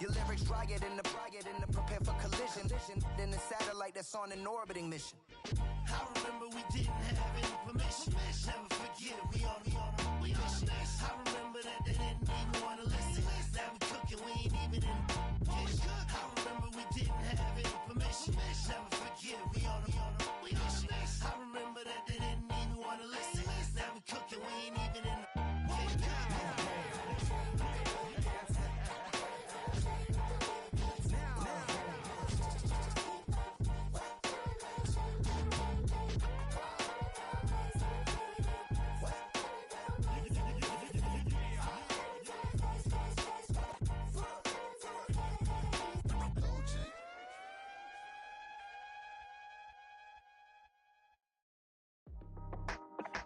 Your lyrics dry it in the prepare for collision. Then the satellite that's on an orbiting mission. I remember we didn't have any permission. Never forget we on mission. I remember that they didn't even want to listen. Now we cooking, we ain't even in the kitchen. I remember we didn't have any permission. Never forget we on mission. I remember that they didn't even want to listen. Now we cooking, we ain't even in the kitchen.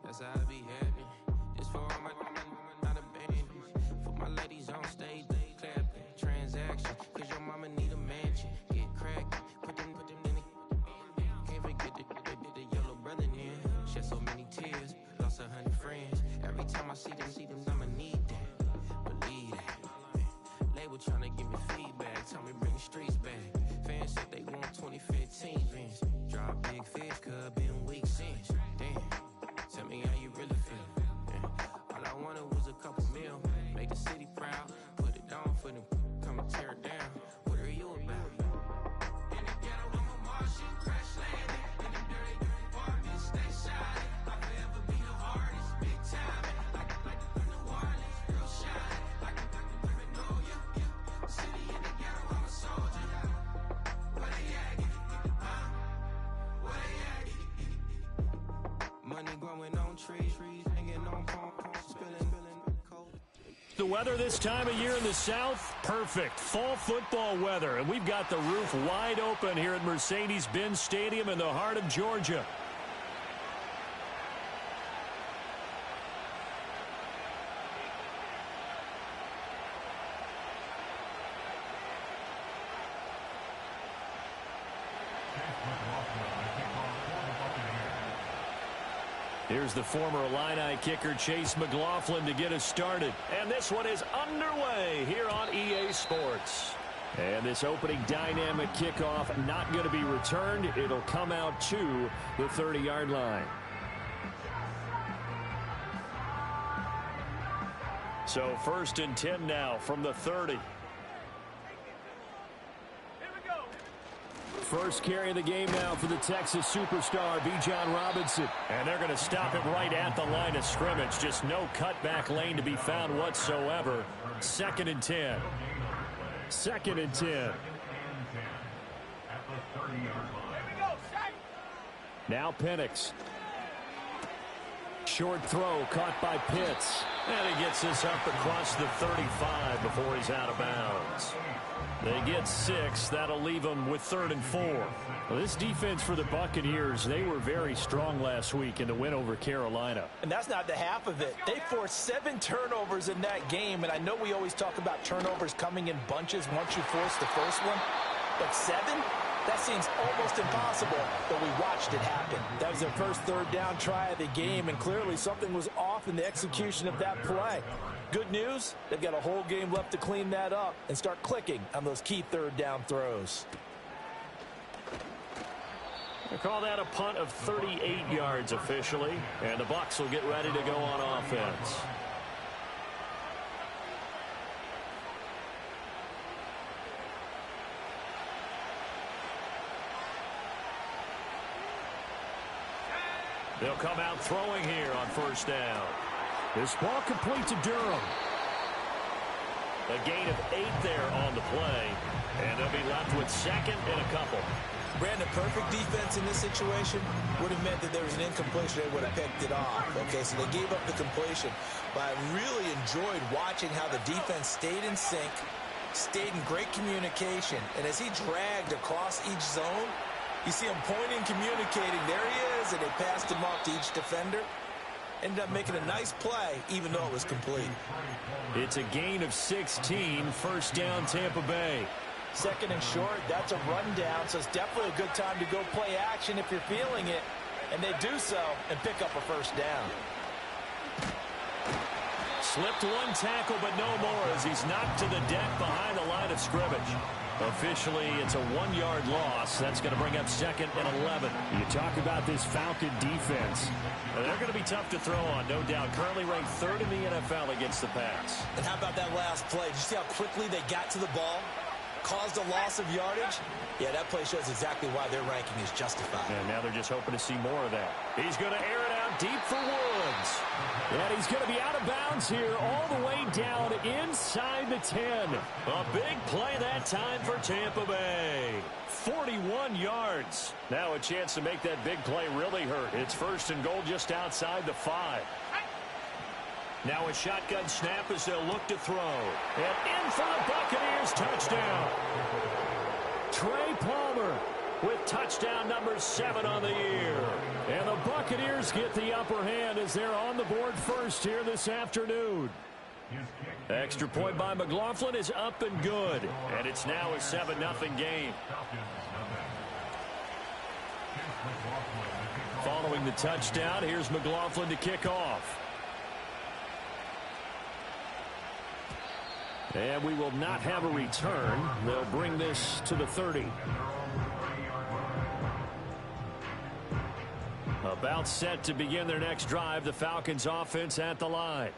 That's how I be happy. Just for all my not abandoned. For my ladies on stage, they clapping. Transaction, cause your mama need a mansion. Get crackin', put them in the. Can't forget the yellow brother near. Shed so many tears, lost 100 friends. Every time I see them, I'ma need that. Believe that. Label tryna give me feedback, tell me bring the streets back. Fans said they want 2015 Vince. Drop big fish, cuz been weeks since. Damn. Tell me how you really feel. Yeah. All I wanted was a couple mil. Make the city proud. Put it down for them. Come and tear it down. What are you about? In the ghetto, I'm a Martian. Crash landing. In the dirty apartments, stay shiny. I'll forever be the hardest. Big time. Like New Orleans. Real shiny. Like Magnolia. City in the ghetto, I'm a soldier. Where they at? Huh? Where they at? Money growing on trees, hanging on palm, spilling cold. The weather this time of year in the South, perfect. Fall football weather, and we've got the roof wide open here at Mercedes-Benz Stadium in the heart of Georgia. Here's the former Illini kicker Chase McLaughlin to get us started. And this one is underway here on EA Sports. And this opening dynamic kickoff not going to be returned. It'll come out to the 30-yard line. So 1st and 10 now from the 30. First carry of the game now for the Texas superstar, Bijan Robinson. And they're going to stop him right at the line of scrimmage. Just no cutback lane to be found whatsoever. 2nd and 10. 2nd and 10. Now Penix. Short throw caught by Pitts. And he gets this up across the 35 before he's out of bounds. They get 6. That'll leave them with 3rd and 4. Well, this defense for the Buccaneers, they were very strong last week in the win over Carolina. And that's not the half of it. They forced 7 turnovers in that game, and I know we always talk about turnovers coming in bunches once you force the first one, but 7? That seems almost impossible, but we watched it happen. That was their first 3rd down try of the game, and clearly something was off in the execution of that play. Good news, they've got a whole game left to clean that up and start clicking on those key 3rd down throws. They call that a punt of 38 yards officially, and the Bucs will get ready to go on offense. They'll come out throwing here on 1st down. This ball complete to Durham. A gain of 8 there on the play. And they'll be left with 2nd and a couple. Brandon, perfect defense in this situation would have meant that there was an incompletion. They would have picked it off. Okay, so they gave up the completion. But I really enjoyed watching how the defense stayed in sync, stayed in great communication. And as he dragged across each zone, you see him pointing, communicating. There he is, and they passed him off to each defender. Ended up making a nice play, even though it was complete. It's a gain of 16, 1st down Tampa Bay. 2nd and short, that's a rundown, so it's definitely a good time to go play action if you're feeling it. And they do so and pick up a 1st down. Slipped one tackle, but no more as he's knocked to the deck behind the line of scrimmage. Officially, it's a 1-yard loss. That's going to bring up 2nd and 11. You talk about this Falcon defense. They're going to be tough to throw on, no doubt. Currently ranked 3rd in the NFL against the pass. And how about that last play? Did you see how quickly they got to the ball? Caused a loss of yardage? Yeah, that play shows exactly why their ranking is justified. And now they're just hoping to see more of that. He's going to air it out deep for Woods. And he's going to be out of bounds here all the way down inside the 10. A big play that time for Tampa Bay. 41 yards. Now a chance to make that big play really hurt. It's 1st and goal just outside the 5. Now a shotgun snap as they'll look to throw. And in for the Buccaneers, touchdown. Trey Palmer with touchdown number 7 on the year. And the Buccaneers get the upper hand as they're on the board first here this afternoon. Extra point by McLaughlin is up and good. And it's now a 7-0 game. Following the touchdown, here's McLaughlin to kick off. And we will not have a return. They'll bring this to the 30. About set to begin their next drive, the Falcons offense at the line.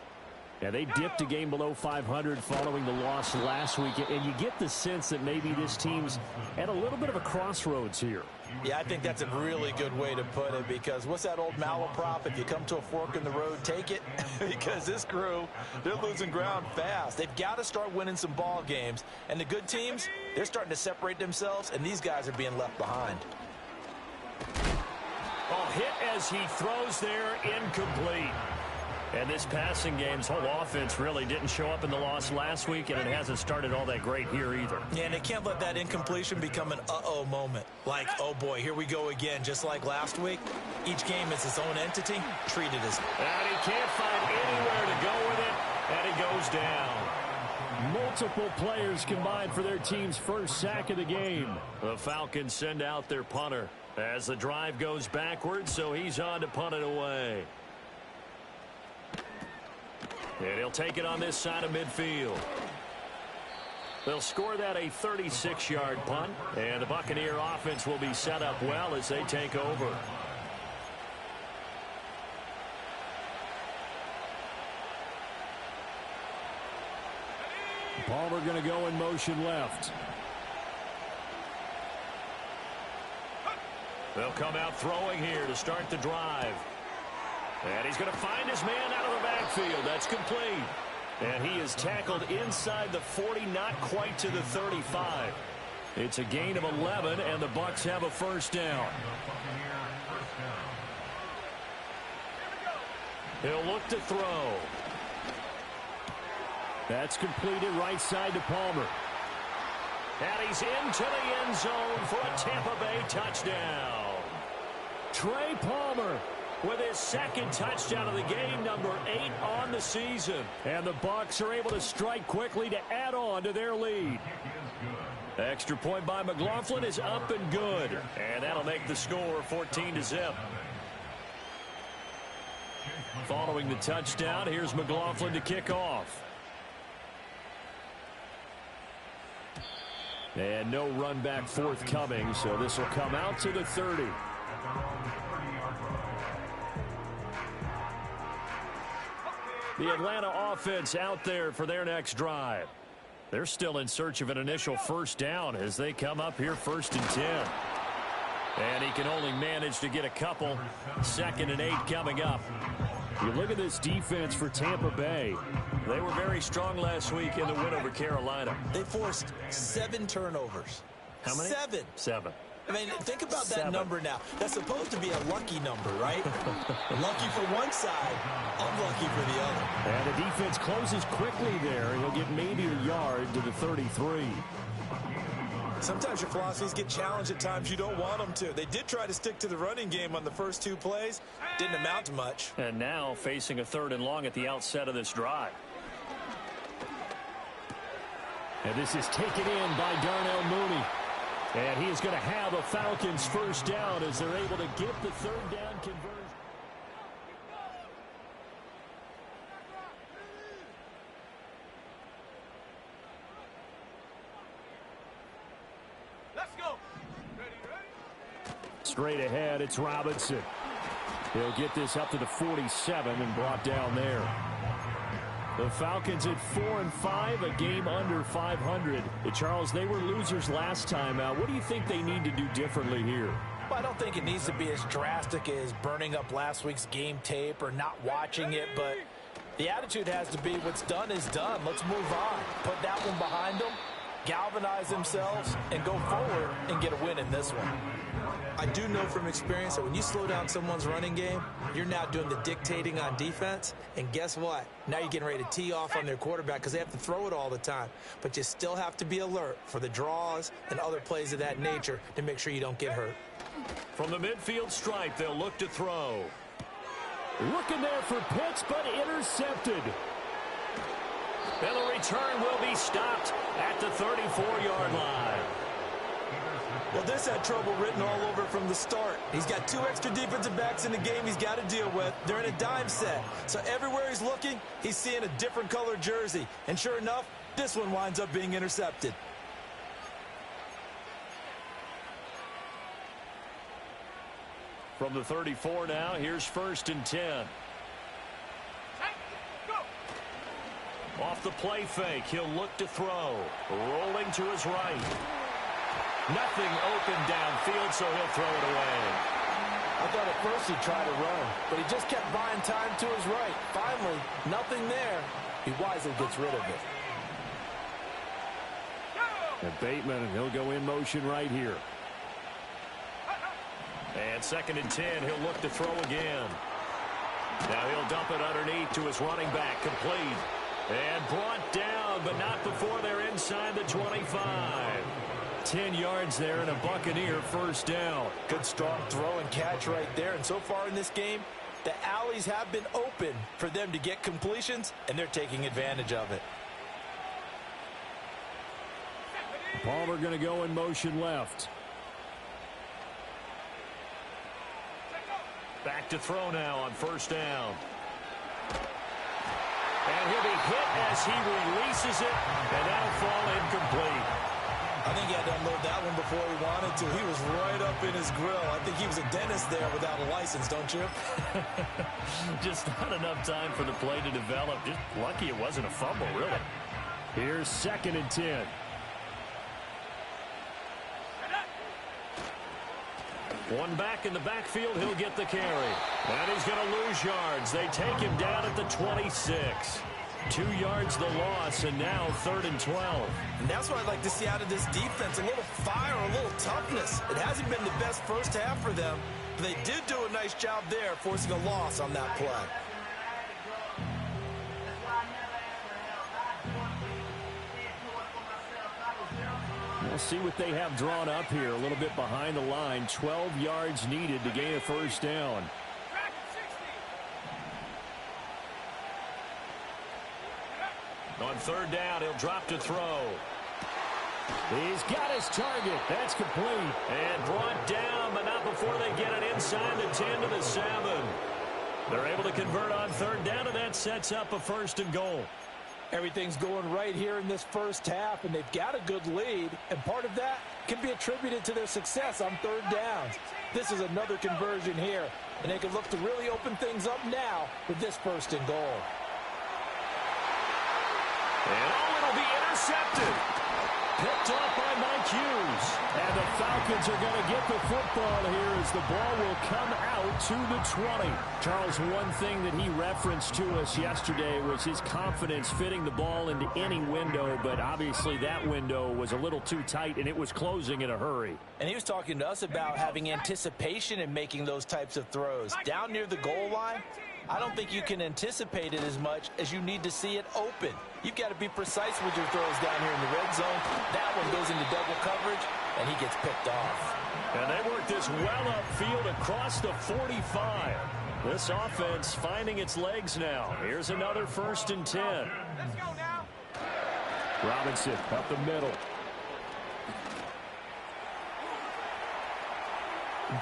Yeah, they dipped a game below 500 following the loss last week, and you get the sense that maybe this team's at a little bit of a crossroads here. Yeah, I think that's a really good way to put it, because what's that old malaprop? If you come to a fork in the road, take it. Because this crew, they're losing ground fast. They've got to start winning some ball games. And the good teams, they're starting to separate themselves, and these guys are being left behind. Oh, hit as he throws there, incomplete. And this passing game's whole offense really didn't show up in the loss last week, and it hasn't started all that great here either. Yeah, and they can't let that incompletion become an uh-oh moment. Like, oh boy, here we go again, just like last week. Each game is its own entity, treated as... And he can't find anywhere to go with it, and he goes down. Multiple players combined for their team's first sack of the game. The Falcons send out their punter as the drive goes backwards, so he's on to punt it away. And he'll take it on this side of midfield. They'll score that a 36-yard punt, and the Buccaneer offense will be set up well as they take over. Palmer going to go in motion left. They'll come out throwing here to start the drive. And he's going to find his man out of the backfield. That's complete. And he is tackled inside the 40, not quite to the 35. It's a gain of 11, and the Bucs have a first down. He'll look to throw. That's completed right side to Palmer. And he's into the end zone for a Tampa Bay touchdown. Trey Palmer with his second touchdown of the game, number 8 on the season. And the Bucs are able to strike quickly to add on to their lead. Extra point by McLaughlin is up and good. And that'll make the score 14-0. Following the touchdown, here's McLaughlin to kick off. And no run back forthcoming, so this will come out to the 30. The Atlanta offense out there for their next drive. They're still in search of an initial first down as they come up here 1st and 10. And he can only manage to get a couple. 2nd and 8 coming up. You look at this defense for Tampa Bay. They were very strong last week in the win over Carolina. They forced 7 turnovers. How many? 7. 7. I mean, think about that 7. number now. That's supposed to be a lucky number, right? Lucky for one side, unlucky for the other. And the defense closes quickly there. He'll get maybe a yard to the 33. Sometimes your philosophies get challenged at times you don't want them to. They did try to stick to the running game on the first 2 plays. Didn't amount to much. And now facing a 3rd and long at the outset of this drive. And this is taken in by Darnell Mooney. And he is going to have a Falcons first down as they're able to get the 3rd down conversion. straight ahead. It's Robinson. He'll get this up to the 47 and brought down there. The Falcons at 4-5, a game under 500. Charles, they were losers last time out. What do you think they need to do differently here? Well, I don't think it needs to be as drastic as burning up last week's game tape or not watching it, but the attitude has to be what's done is done. Let's move on. Put that one behind them, galvanize themselves, and go forward and get a win in this one. I do know from experience that when you slow down someone's running game, you're now doing the dictating on defense. And guess what? Now you're getting ready to tee off on their quarterback because they have to throw it all the time. But you still have to be alert for the draws and other plays of that nature to make sure you don't get hurt. From the midfield stripe, they'll look to throw. Looking there for Pitts, but intercepted. And the return will be stopped at the 34-yard line. Well, this had trouble written all over from the start. He's got 2 extra defensive backs in the game he's got to deal with. They're in a dime set. So everywhere he's looking, he's seeing a different color jersey. And sure enough, this one winds up being intercepted. From the 34 now, here's 1st and 10. Off the play fake, he'll look to throw. Rolling to his right. Nothing open downfield, so he'll throw it away. I thought at first he'd try to run, but he just kept buying time to his right. Finally, nothing there. He wisely gets rid of it. And Bateman, and he'll go in motion right here. And 2nd and 10, he'll look to throw again. Now he'll dump it underneath to his running back, complete. And brought down, but not before they're inside the 25. 10 yards there and a Buccaneer 1st down. Good strong throw and catch right there. And so far in this game, the alleys have been open for them to get completions, and they're taking advantage of it. Palmer going to go in motion left. Back to throw now on 1st down. And he'll be hit as he releases it, and that'll fall incomplete. I think he had to unload that one before he wanted to. He was right up in his grill. I think he was a dentist there without a license, don't you? Just not enough time for the play to develop. Just lucky it wasn't a fumble, really. Here's 2nd and 10. One back in the backfield, he'll get the carry. And he's going to lose yards. They take him down at the 26. 2 yards the loss, and now 3rd and 12. And that's what I'd like to see out of this defense, a little fire, a little toughness. It hasn't been the best first half for them, but they did do a nice job there, forcing a loss on that play. We'll see what they have drawn up here, a little bit behind the line. 12 yards needed to gain a 1st down. On 3rd down, he'll drop to throw. He's got his target. That's complete. And brought down, but not before they get it inside the 10 to the 7. They're able to convert on 3rd down, and that sets up a 1st and goal. Everything's going right here in this first half, and they've got a good lead, and part of that can be attributed to their success on 3rd downs. This is another conversion here, and they can look to really open things up now with this 1st and goal. And it'll be intercepted. Picked off by Mike Hughes. And the Falcons are going to get the football here as the ball will come out to the 20. Charles, one thing that he referenced to us yesterday was his confidence fitting the ball into any window, but obviously that window was a little too tight, and it was closing in a hurry. And he was talking to us about having anticipation in making those types of throws. Down near the goal line, I don't think you can anticipate it as much as you need to see it open. You've got to be precise with your throws down here in the red zone. That one goes into double coverage, and he gets picked off. And they work this well upfield across the 45. This offense finding its legs now. Here's another 1st and 10. Let's go now. Robinson up the middle.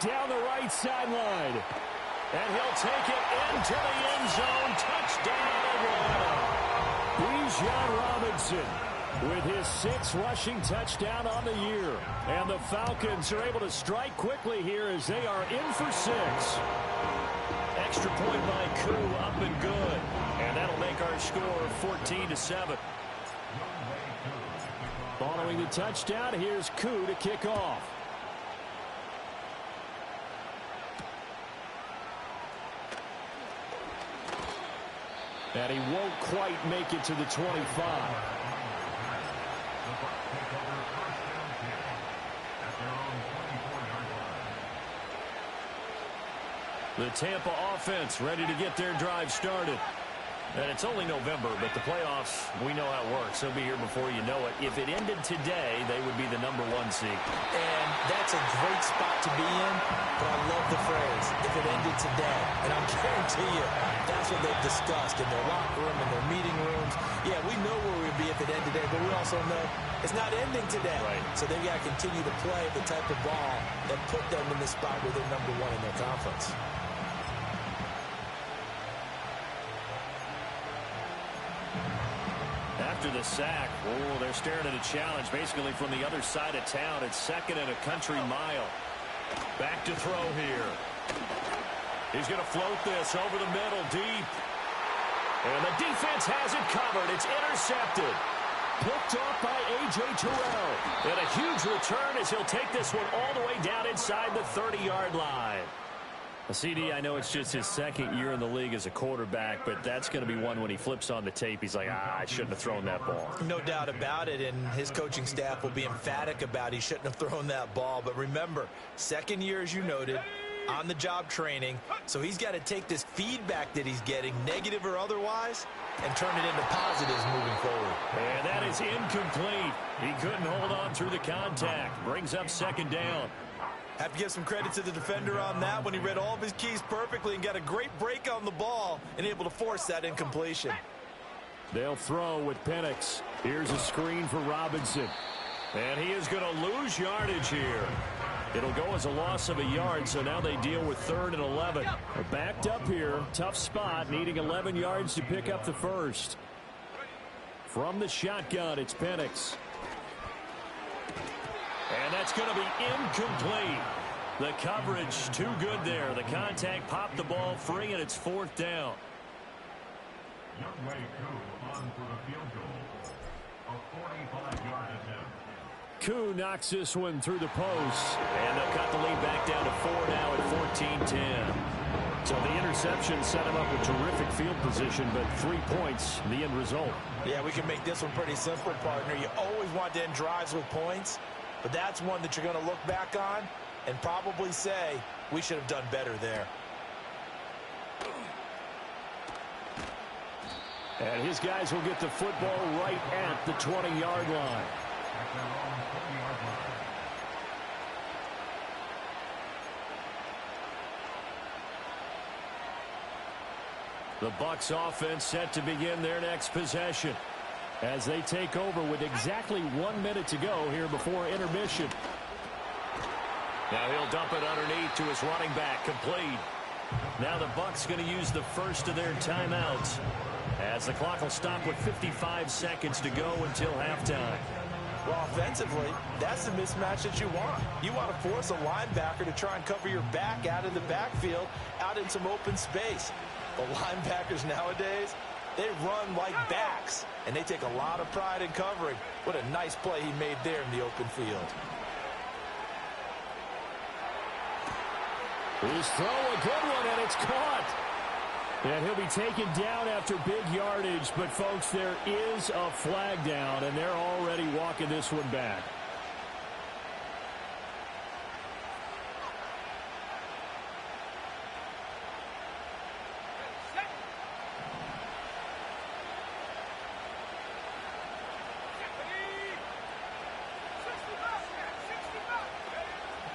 Down the right sideline. And he'll take it into the end zone. Touchdown, Atlanta. Bijan Robinson with his 6th rushing touchdown on the year. And the Falcons are able to strike quickly here as they are in for 6. Extra point by Koo, up and good. And that'll make our score 14-7. Following the touchdown, here's Koo to kick off. And he won't quite make it to the 25. The Tampa offense ready to get their drive started. And it's only November, but the playoffs, we know how it works. They'll be here before you know it. If it ended today, they would be the #1 seed. And that's a great spot to be in, but I love the phrase, if it ended today. And I guarantee you, that's what they've discussed in their locker room, in their meeting rooms. Yeah, we know where we'd be if it ended today, but we also know it's not ending today. Right. So they've got to continue to play the type of ball that put them in the spot where they're #1 in their conference. After the sack, they're staring at a challenge basically from the other side of town. It's 2nd and a country mile. Back to throw here. He's going to float this over the middle deep. And the defense has it covered. It's intercepted. Picked off by A.J. Terrell. And a huge return as he'll take this one all the way down inside the 30-yard line. CD, I know it's just his 2nd year in the league as a quarterback, but that's going to be one when he flips on the tape. He's like, I shouldn't have thrown that ball. No doubt about it, and his coaching staff will be emphatic about he shouldn't have thrown that ball. But remember, 2nd year, as you noted, on-the-job training, so he's got to take this feedback that he's getting, negative or otherwise, and turn it into positives moving forward. And that is incomplete. He couldn't hold on through the contact. Brings up 2nd down. Have to give some credit to the defender on that when he read all of his keys perfectly and got a great break on the ball and able to force that incompletion. They'll throw with Penix. Here's a screen for Robinson. And he is going to lose yardage here. It'll go as a loss of a yard, so now they deal with 3rd and 11. They're backed up here. Tough spot, needing 11 yards to pick up the first. From the shotgun, it's Penix. And that's going to be incomplete. The coverage too good there. The contact popped the ball free, and it's 4th down. Koo knocks this one through the post. And they'll cut the lead back down to 4 now at 14-10. So the interception set him up with terrific field position, but 3 points, the end result. Yeah, we can make this one pretty simple, partner. You always want to end drives with points. But that's one that you're going to look back on and probably say, we should have done better there. And his guys will get the football right at the 20-yard line. The Bucs offense set to begin their next possession as they take over with exactly 1 minute to go here before intermission. Now he'll dump it underneath to his running back, complete. Now the Bucs going to use the first of their timeouts as the clock will stop with 55 seconds to go until halftime. Well, offensively, that's the mismatch that you want. You want to force a linebacker to try and cover your back out of the backfield, out in some open space. The linebackers nowadays, they run like backs, and they take a lot of pride in covering. What a nice play he made there in the open field. His throw, a good one, and it's caught. And he'll be taken down after big yardage, but, folks, there is a flag down, and they're already walking this one back.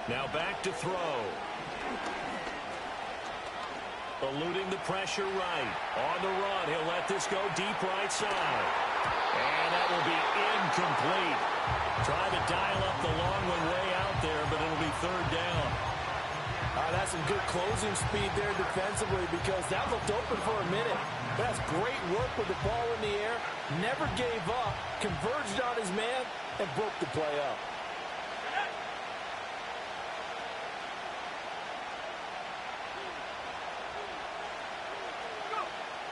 Now back to throw. Eluding the pressure right. On the run, he'll let this go deep right side. And that will be incomplete. Try to dial up the long one way out there, but it'll be 3rd down. That's some good closing speed there defensively because that looked open for a minute. That's great work with the ball in the air. Never gave up, converged on his man, and broke the play up.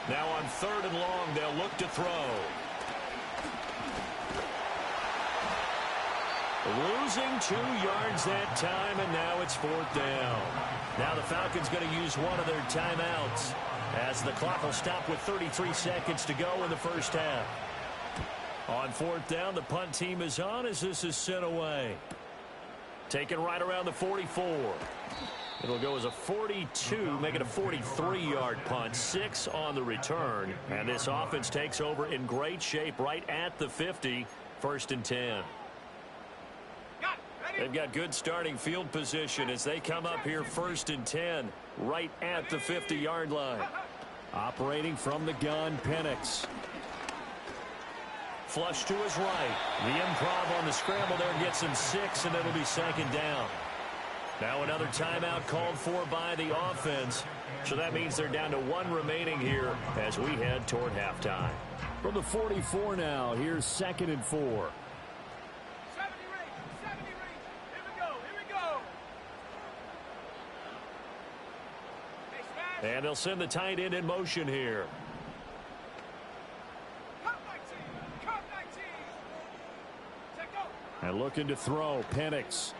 Now on 3rd and long, they'll look to throw. Losing 2 yards that time, and now it's 4th down. Now the Falcons going to use one of their timeouts as the clock will stop with 33 seconds to go in the first half. On 4th down, the punt team is on as this is sent away. Taken right around the 44. It'll go as a 42, make it a 43-yard punt, 6 on the return. And this offense takes over in great shape right at the 50, 1st and 10. They've got good starting field position as they come up here 1st and 10, right at the 50-yard line. Operating from the gun, Penix. Flush to his right. The improv on the scramble there gets him 6, and it'll be 2nd down. Now another timeout called for by the offense. So that means they're down to 1 remaining here as we head toward halftime. From the 44 now, here's 2nd and 4. 70 rate. Here we go. And they'll send the tight end in motion here. Cut 19. Check go. And looking to throw, Penix.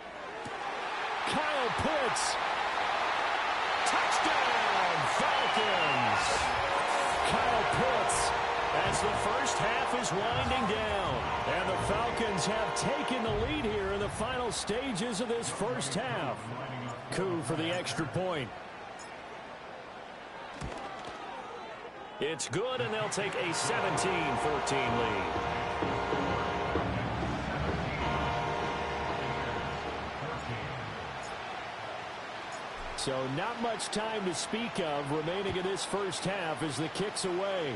Kyle Pitts. Touchdown, Falcons. Kyle Pitts as the first half is winding down. And the Falcons have taken the lead here in the final stages of this first half. Coup for the extra point. It's good, and they'll take a 17-14 lead. So not much time to speak of remaining in this first half as the kick's away.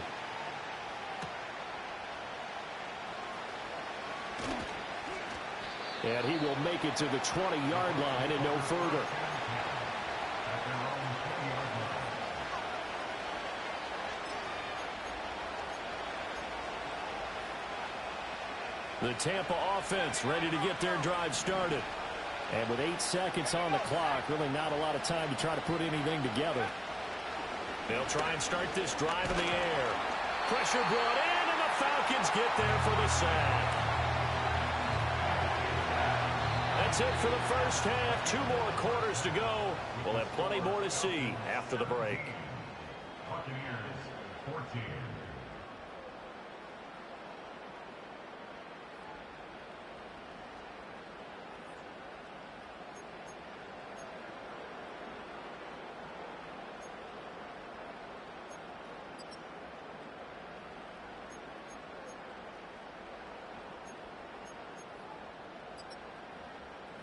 And he will make it to the 20-yard line and no further. The Tampa offense ready to get their drive started. And with 8 seconds on the clock, really not a lot of time to try to put anything together. They'll try and start this drive in the air. Pressure brought in, and the Falcons get there for the sack. That's it for the first half. 2 more quarters to go. We'll have plenty more to see after the break. Buccaneers 14.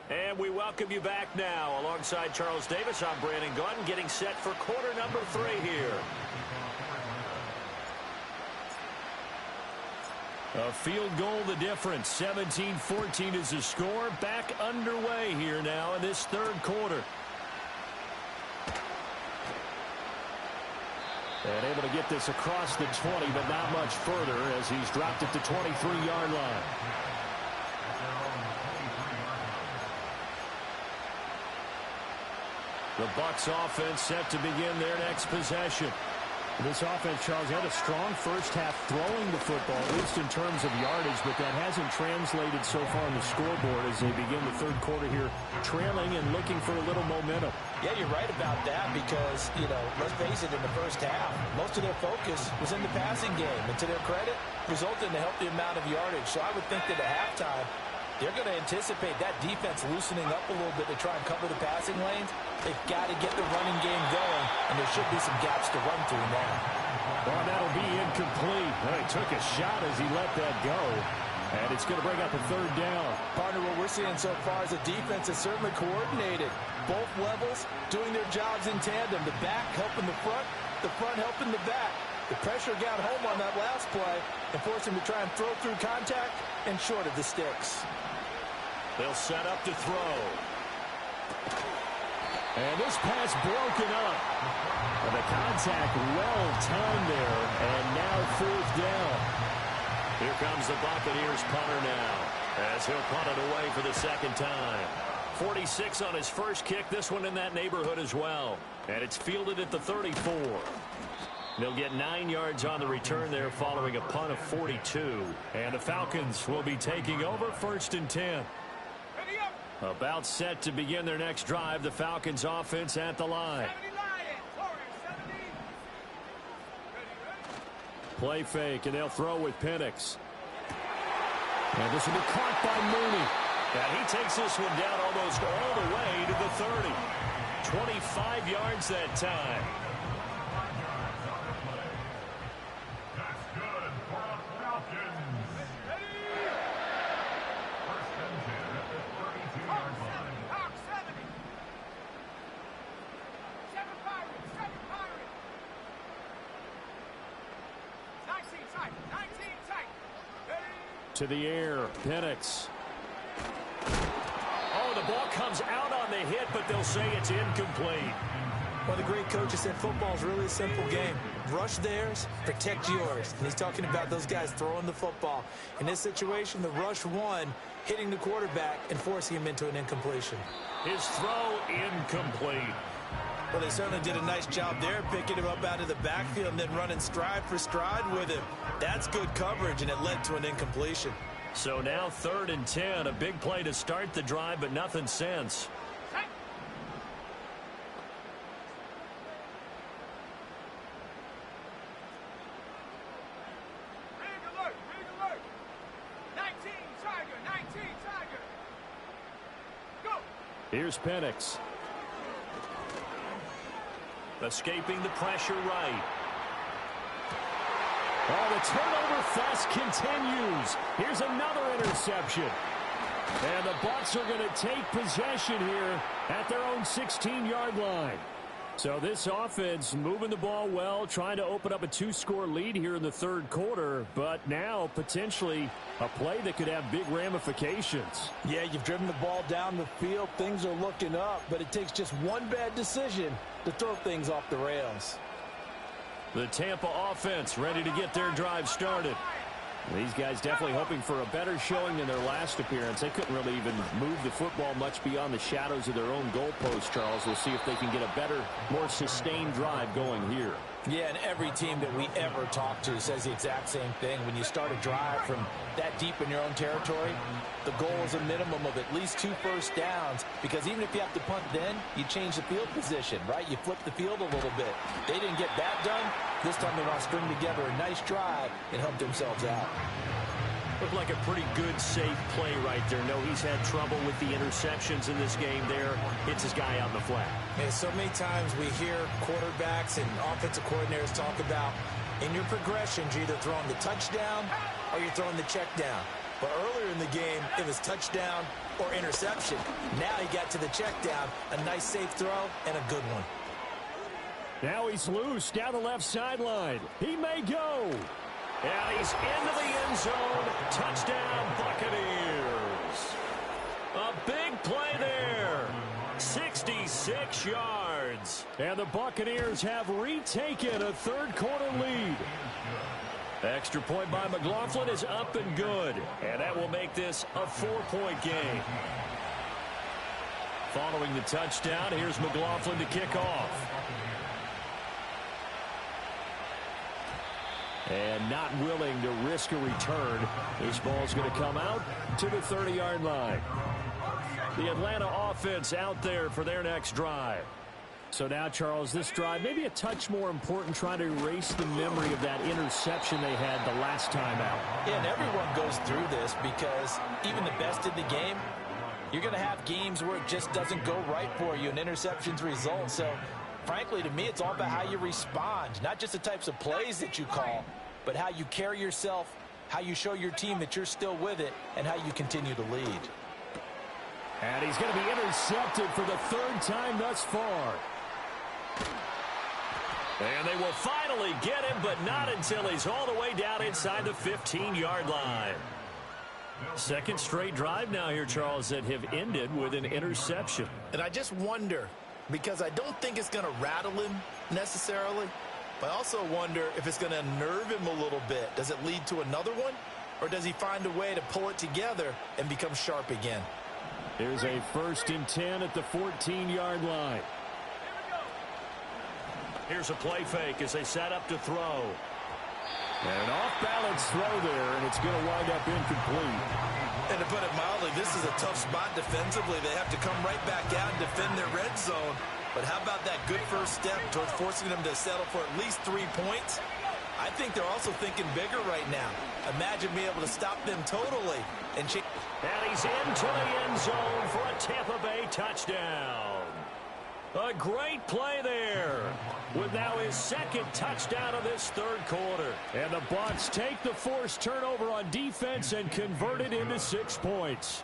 And we welcome you back now. Alongside Charles Davis, I'm Brandon Gunn, getting set for quarter number 3 here. A field goal the difference. 17-14 is the score. Back underway here now in this 3rd quarter. And able to get this across the 20, but not much further as he's dropped it to 23-yard line. The Bucs offense set to begin their next possession. This offense, Charles, had a strong first half throwing the football, at least in terms of yardage, but that hasn't translated so far on the scoreboard as they begin the 3rd quarter here, trailing and looking for a little momentum. Yeah, you're right about that because, let's face it, in the first half, most of their focus was in the passing game. And to their credit, resulted in a healthy amount of yardage. So I would think that at halftime, they're going to anticipate that defense loosening up a little bit to try and cover the passing lanes. They've got to get the running game going, and there should be some gaps to run through now. Well, that'll be incomplete. Well, he took a shot as he let that go, and it's going to bring up a 3rd down. Partner, what we're seeing so far is the defense is certainly coordinated. Both levels doing their jobs in tandem. The back helping the front helping the back. The pressure got home on that last play and forced him to try and throw through contact and short of the sticks. They'll set up to throw. And this pass broken up. And the contact well timed there. And now 4th down. Here comes the Buccaneers punter now, as he'll punt it away for the 2nd time. 46 on his first kick. This one in that neighborhood as well. And it's fielded at the 34. They'll get 9 yards on the return there following a punt of 42. And the Falcons will be taking over 1st and 10. About set to begin their next drive. The Falcons offense at the line. Play fake, and they'll throw with Penix. And this will be caught by Mooney. And he takes this one down almost all the way to the 30. 25 yards that time. That's good for the Falcons. First and 10 at the 32-yard line. Hawk 70. 7 Pirates, 7 Pirates. 19 tight, 19 tight. Ready? To the air, Penix. Oh, the ball comes out on the hit, but they'll say it's incomplete. Well, the great coach has said football is really a simple game. Rush theirs, protect yours. And he's talking about those guys throwing the football. In this situation, the rush won, hitting the quarterback and forcing him into an incompletion. His throw incomplete. Well, they certainly did a nice job there, picking him up out of the backfield and then running stride for stride with him. That's good coverage, and it led to an incompletion. So now 3rd and 10, a big play to start the drive, but nothing since. Big alert, big alert. 19 Tiger, 19 Tiger. Go. Here's Penix. Escaping the pressure right. Oh, the turnover fest continues. Here's another interception. And the Bucs are going to take possession here at their own 16-yard line. So this offense moving the ball well, trying to open up a 2-score lead here in the 3rd quarter, but now potentially a play that could have big ramifications. Yeah, you've driven the ball down the field. Things are looking up, but it takes just one bad decision to throw things off the rails. The Tampa offense ready to get their drive started. These guys definitely hoping for a better showing than their last appearance. They couldn't really even move the football much beyond the shadows of their own goalpost, Charles. We'll see if they can get a better, more sustained drive going here. Yeah, and every team that we ever talk to says the exact same thing. When you start a drive from that deep in your own territory, the goal is a minimum of at least 2 first downs, because even if you have to punt then, you change the field position, right? You flip the field a little bit. They didn't get that done. This time they want to string together a nice drive and help themselves out. Looked like a pretty good, safe play right there. No, he's had trouble with the interceptions in this game there. Hits his guy out in the flat. And so many times we hear quarterbacks and offensive coordinators talk about in your progressions, you're either throwing the touchdown or you're throwing the check down. But earlier in the game, it was touchdown or interception. Now he got to the check down, a nice safe throw and a good one. Now he's loose down the left sideline. He may go. And he's into the end zone. Touchdown, Buccaneers. A big play there. 66 yards. And the Buccaneers have retaken a 3rd quarter lead. Extra point by McLaughlin is up and good. And that will make this a 4-point game. Following the touchdown, here's McLaughlin to kick off. And not willing to risk a return. This ball's going to come out to the 30-yard line. The Atlanta offense out there for their next drive. So now, Charles, this drive maybe a touch more important, trying to erase the memory of that interception they had the last time out. Yeah, and everyone goes through this, because even the best in the game, you're going to have games where it just doesn't go right for you and interceptions result. So frankly, to me, it's all about how you respond, not just the types of plays that you call, but how you carry yourself, how you show your team that you're still with it, and how you continue to lead. And he's going to be intercepted for the 3rd time thus far. And they will finally get him, but not until he's all the way down inside the 15-yard line. 2nd straight drive now here, Charles, that have ended with an interception. And I just wonder, because I don't think it's going to rattle him necessarily. But I also wonder if it's going to unnerve him a little bit. Does it lead to another one? Or does he find a way to pull it together and become sharp again? Here's a 1st and 10 at the 14-yard line. Here's a play fake as they set up to throw. And an off-balance throw there, and it's going to wind up incomplete. And to put it mildly, this is a tough spot defensively. They have to come right back out and defend their red zone. But how about that good first step towards forcing them to settle for at least 3 points? I think they're also thinking bigger right now. Imagine being able to stop them totally. And he's into the end zone for a Tampa Bay touchdown. A great play there with now his 2nd touchdown of this 3rd quarter. And the Bucs take the forced turnover on defense and convert it into 6 points.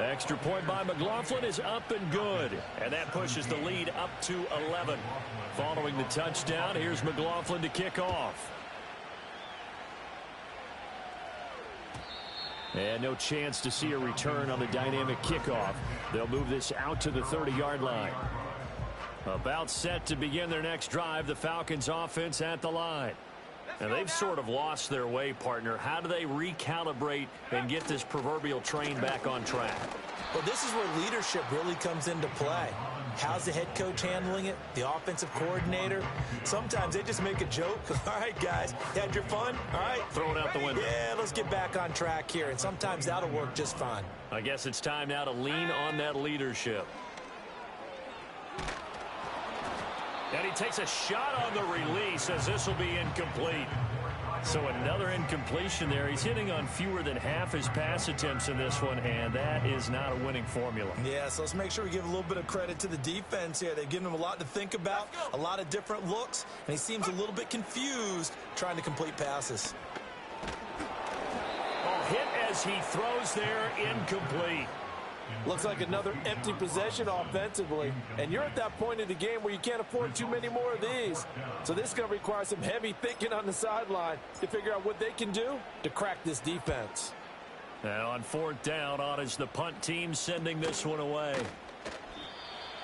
Extra point by McLaughlin is up and good. And that pushes the lead up to 11. Following the touchdown, here's McLaughlin to kick off. And no chance to see a return on the dynamic kickoff. They'll move this out to the 30-yard line. About set to begin their next drive, the Falcons offense at the line. And they've sort of lost their way, partner. How do they recalibrate and get this proverbial train back on track? Well, this is where leadership really comes into play. How's the head coach handling it? The offensive coordinator? Sometimes they just make a joke. All right, guys, you had your fun? All right. Throw it out the window. Yeah, let's get back on track here. And sometimes that'll work just fine. I guess it's time now to lean on that leadership. And he takes a shot on the release as this will be incomplete. So another incompletion there. He's hitting on fewer than half his pass attempts in this one, and that is not a winning formula. Yeah, so let's make sure we give a little bit of credit to the defense here. They've given him a lot to think about, a lot of different looks, and he seems a little bit confused trying to complete passes. Oh, hit as he throws there, incomplete. Looks like another empty possession offensively. And you're at that point in the game where you can't afford too many more of these. So this is going to require some heavy thinking on the sideline to figure out what they can do to crack this defense. Now on 4th down, on is the punt team sending this one away.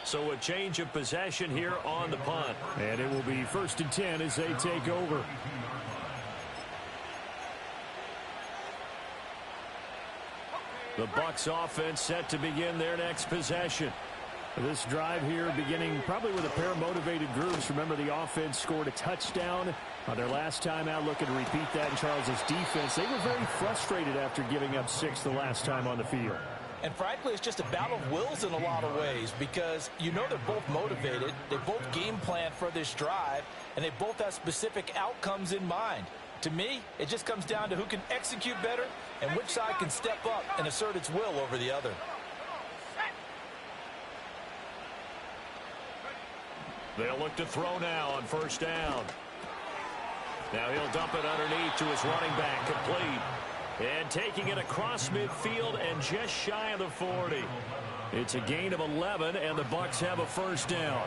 So a change of possession here on the punt. And it will be 1st and 10 as they take over. The Bucs offense set to begin their next possession. This drive here beginning probably with a pair of motivated groups. Remember, the offense scored a touchdown on their last time out. Looking to repeat that in Charles's defense. They were very frustrated after giving up 6 the last time on the field. And frankly, it's just a battle of wills in a lot of ways because you know they're both motivated. They both game plan for this drive, and they both have specific outcomes in mind. To me, it just comes down to who can execute better and which side can step up and assert its will over the other. They'll look to throw now on 1st down. Now he'll dump it underneath to his running back, complete. And taking it across midfield and just shy of the 40. It's a gain of 11, and the Bucs have a 1st down.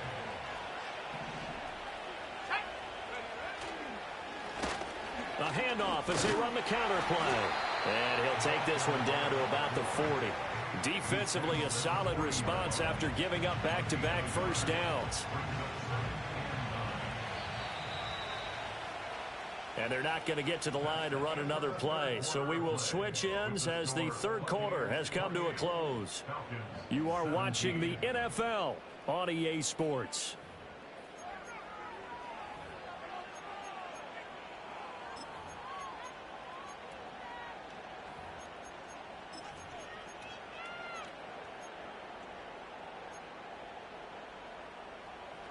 A handoff as they run the counter play. And he'll take this one down to about the 40. Defensively, a solid response after giving up back-to-back 1st downs. And they're not going to get to the line to run another play. So we will switch ends as the 3rd quarter has come to a close. You are watching the NFL on EA Sports.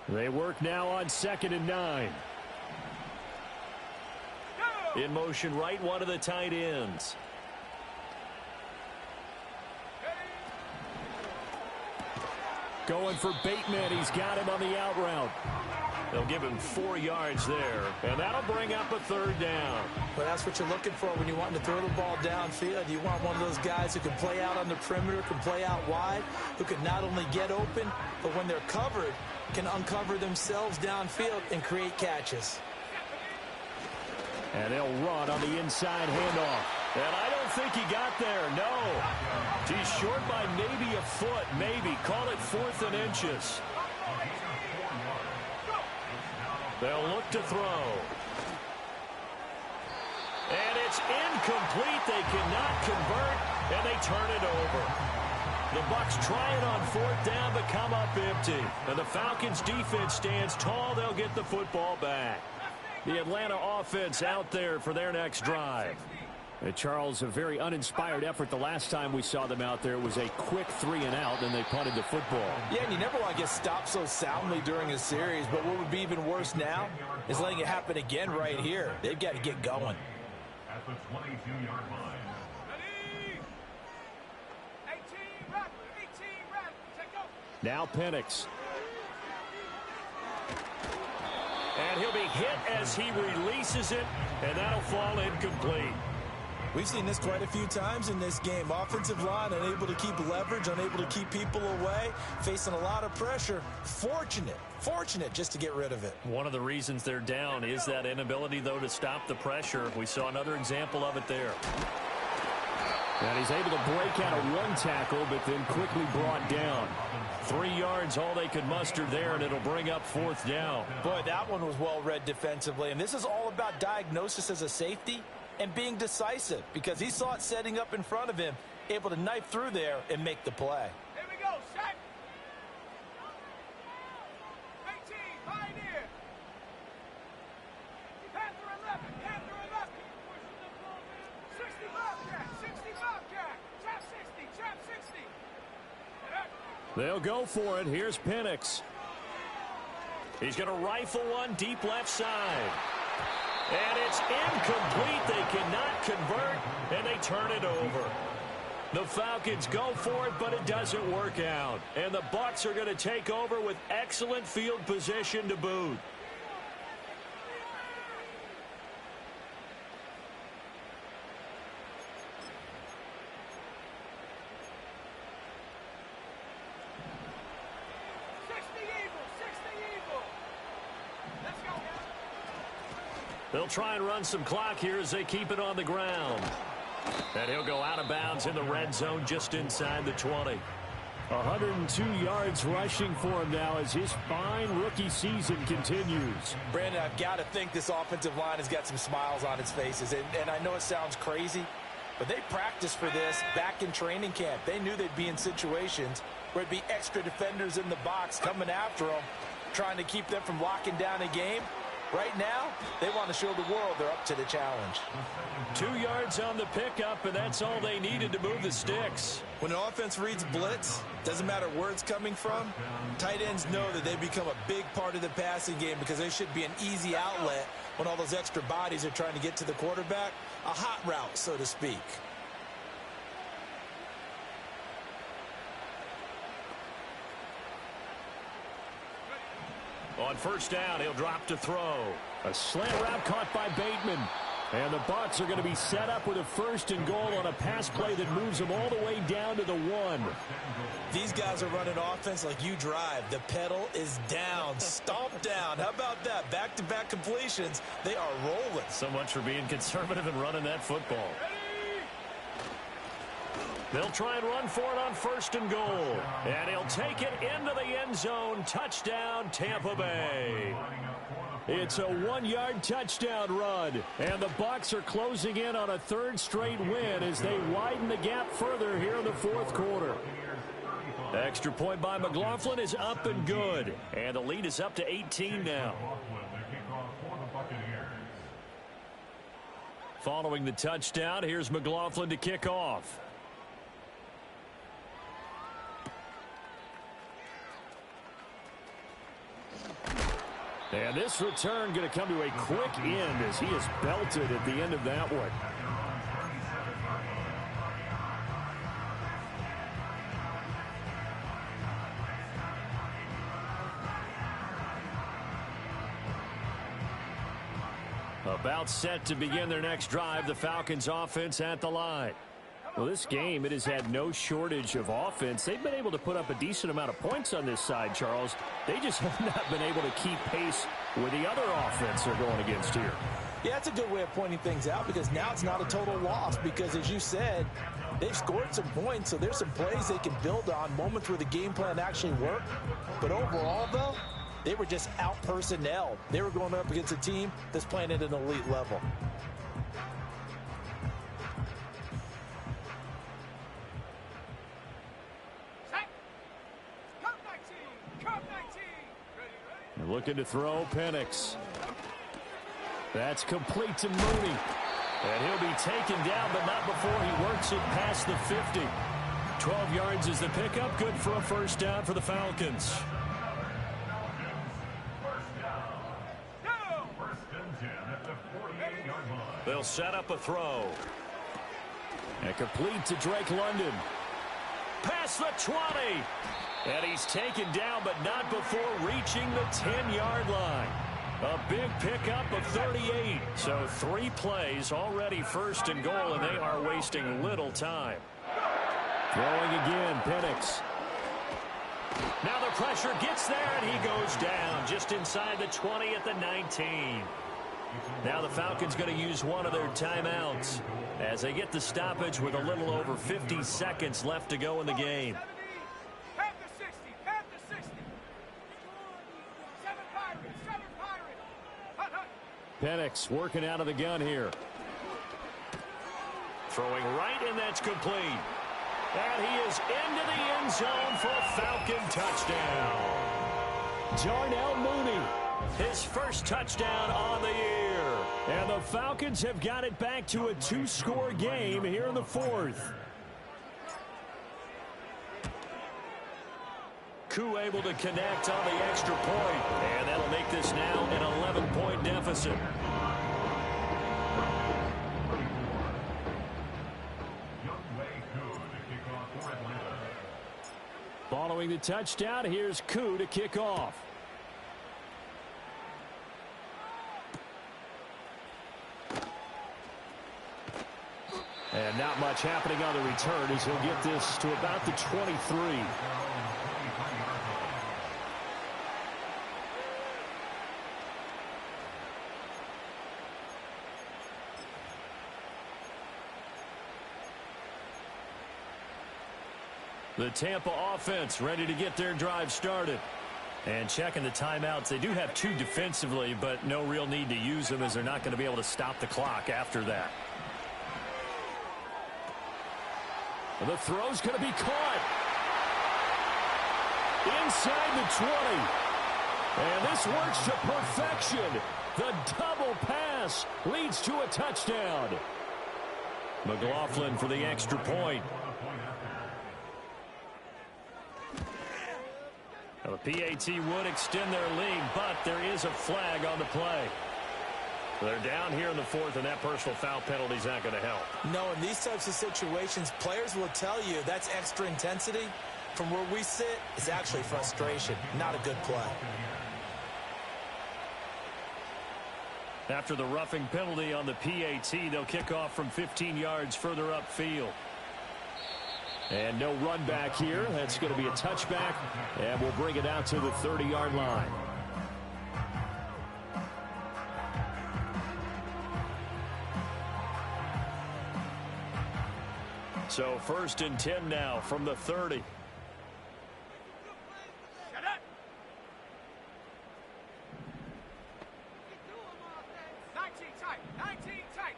They work now on 2nd and 9. In motion right, one of the tight ends. Going for Bateman. He's got him on the out route. They'll give him 4 yards there, and that'll bring up a 3rd down. Well, that's what you're looking for when you want to throw the ball downfield. You want one of those guys who can play out on the perimeter, can play out wide, who can not only get open, but when they're covered, can uncover themselves downfield and create catches. And they'll run on the inside handoff. And I don't think he got there, no. He's short by maybe a foot, maybe. Call it 4th and inches. They'll look to throw. And it's incomplete. They cannot convert, and they turn it over. The Bucs try it on 4th down, but come up empty. And the Falcons' defense stands tall. They'll get the football back. The Atlanta offense out there for their next drive. And Charles, a very uninspired effort the last time we saw them out there. It was a quick 3-and-out, and they punted the football. Yeah, and you never want to get stopped so soundly during a series, but what would be even worse now is letting it happen again right here. They've got to get going. At the 22-yard line. Now Penix. And he'll be hit as he releases it, and that'll fall incomplete. We've seen this quite a few times in this game. Offensive line unable to keep leverage, unable to keep people away, facing a lot of pressure. Fortunate just to get rid of it. One of the reasons they're down is that inability, though, to stop the pressure. We saw another example of it there. And he's able to break out of one tackle, but then quickly brought down. 3 yards, all they could muster there, and it'll bring up 4th down. Boy, that one was well read defensively. And this is all about diagnosis as a safety and being decisive, because he saw it setting up in front of him, able to knife through there and make the play. Here we go, set. 18, Pioneer. Panther 11, Panther 11. 60 Bobcat, 60 Bobcat. Trap 60, trap 60. They'll go for it. Here's Penix. He's going to rifle one deep left side. And it's incomplete. They cannot convert, and they turn it over. The Falcons go for it, but it doesn't work out. And the Bucs are going to take over with excellent field position to boot. They'll try and run some clock here as they keep it on the ground. And he'll go out of bounds in the red zone just inside the 20. 102 yards rushing for him now as his fine rookie season continues. Brandon, I've got to think this offensive line has got some smiles on its faces. And I know it sounds crazy, but they practiced for this back in training camp. They knew they'd be in situations where it'd be extra defenders in the box coming after them, trying to keep them from locking down a game. Right now, they want to show the world they're up to the challenge. 2 yards on the pickup, and that's all they needed to move the sticks. When an offense reads blitz, doesn't matter where it's coming from, tight ends know that they become a big part of the passing game because they should be an easy outlet when all those extra bodies are trying to get to the quarterback. A hot route, so to speak. On first down, he'll drop to throw. A slant route caught by Bateman. And the Bucs are going to be set up with a 1st and goal on a pass play that moves them all the way down to the 1. These guys are running offense like you drive. The pedal is down, stomped down. How about that? Back-to-back completions. They are rolling. So much for being conservative and running that football. They'll try and run for it on 1st and goal. And he'll take it into the end zone. Touchdown, Tampa Bay. It's a 1-yard touchdown run. And the Bucs are closing in on a 3rd straight win as they widen the gap further here in the 4th quarter. Extra point by McLaughlin is up and good. And the lead is up to 18 now. Following the touchdown, here's McLaughlin to kick off. And this return going to come to a quick end as he is belted at the end of that one. About set to begin their next drive, the Falcons offense at the line. Well, this game, it has had no shortage of offense. They've been able to put up a decent amount of points on this side, Charles. They just have not been able to keep pace with the other offense they're going against here. Yeah, that's a good way of pointing things out because now it's not a total loss because, as you said, They've scored some points, so there's some plays they can build on, moments where the game plan actually worked. But overall, though, they were just out-personnel. They were going up against a team that's playing at an elite level. Looking to throw, Penix. That's complete to Mooney. And he'll be taken down, but not before he works it past the 50. 12 yards is the pickup. Good for a first down for the Falcons. They'll set up a throw. And complete to Drake London. Past the 20. And he's taken down, but not before reaching the 10-yard line. A big pickup of 38. So 3 plays already first and goal, and they are wasting little time. Throwing again, Penix. Now the pressure gets there, and he goes down just inside the 20 at the 19. Now the Falcons going to use one of their timeouts as they get the stoppage with a little over 50 seconds left to go in the game. Penix working out of the gun here. Throwing right, and that's complete. And he is into the end zone for a Falcon touchdown. Darnell Mooney, his first touchdown on the year. And the Falcons have got it back to a 2-score game here in the 4th. Koo able to connect on the extra point, and that'll make this now an 11-point deficit. Following the touchdown, here's Koo to kick off. And not much happening on the return as he'll get this to about the 23. The Tampa offense ready to get their drive started. And checking the timeouts. They do have 2 defensively, but no real need to use them as they're not going to be able to stop the clock after that. And the throw's going to be caught. Inside the 20. And this works to perfection. The double pass leads to a touchdown. McLaughlin for the extra point. Now, the PAT would extend their lead, but there is a flag on the play. They're down here in the 4th, and that personal foul penalty is not going to help. No, in these types of situations, players will tell you that's extra intensity. From where we sit, it's actually frustration, not a good play. After the roughing penalty on the PAT, they'll kick off from 15 yards further upfield. And no run back here. That's going to be a touchback, and we'll bring it out to the 30-yard line. So 1st and 10 now from the 30. Shut up. 19 tight. 19 tight.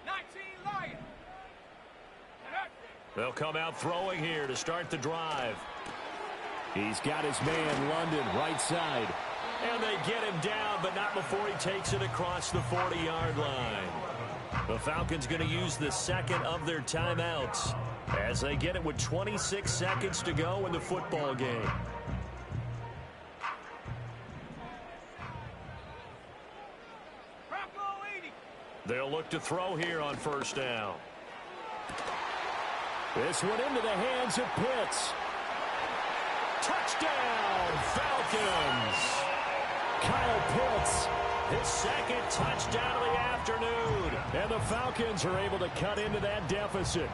19 Lion. They'll come out throwing here to start the drive. He's got his man London right side. And they get him down, but not before he takes it across the 40-yard line. The Falcons going to use the second of their timeouts as they get it with 26 seconds to go in the football game. They'll look to throw here on 1st down. This one into the hands of Pitts. Touchdown, Falcons! Kyle Pitts, his 2nd touchdown of the afternoon. And the Falcons are able to cut into that deficit.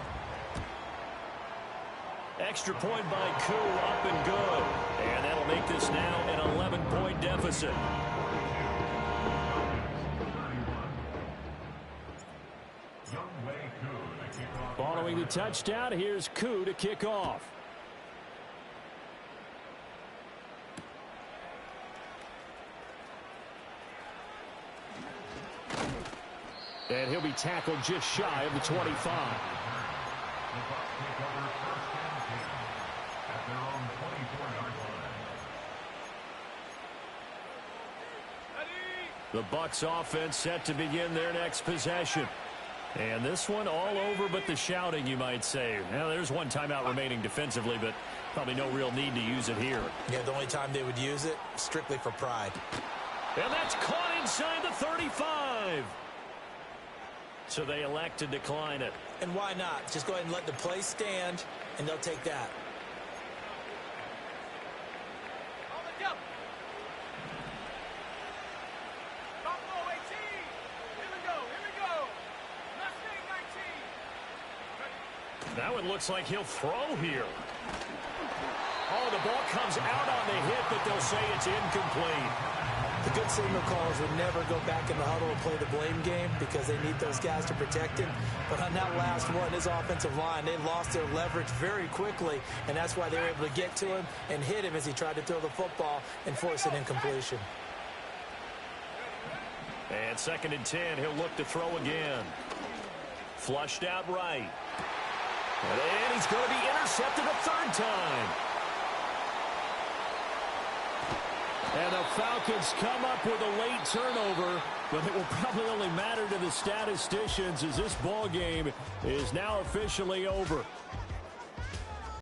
Extra point by Koo, up and good. And that'll make this now an 11-point deficit. the touchdown. Here's Koo to kick off. And he'll be tackled just shy of the 25. The Bucs take over first and 10 at their own 24-yard line. The Bucs offense set to begin their next possession. And this one all over but the shouting, you might say. Now, there's one timeout remaining defensively, but probably no real need to use it here. Yeah, the only time they would use it, strictly for pride. And that's caught inside the 35. So they elect to decline it. And why not? Just go ahead and let the play stand, and they'll take that. On the jump. Buffalo 18. Here we go. Mustang 19. That one looks like he'll throw here. Oh, the ball comes out on the hit, but they'll say it's incomplete. The good signal callers would never go back in the huddle and play the blame game because they need those guys to protect him. But on that last one, his offensive line, they lost their leverage very quickly, and that's why they were able to get to him and hit him as he tried to throw the football and force an incompletion. And 2nd and 10, he'll look to throw again. Flushed out right. And he's going to be intercepted a 3rd time. And the Falcons come up with a late turnover, but it will probably only matter to the statisticians as this ball game is now officially over.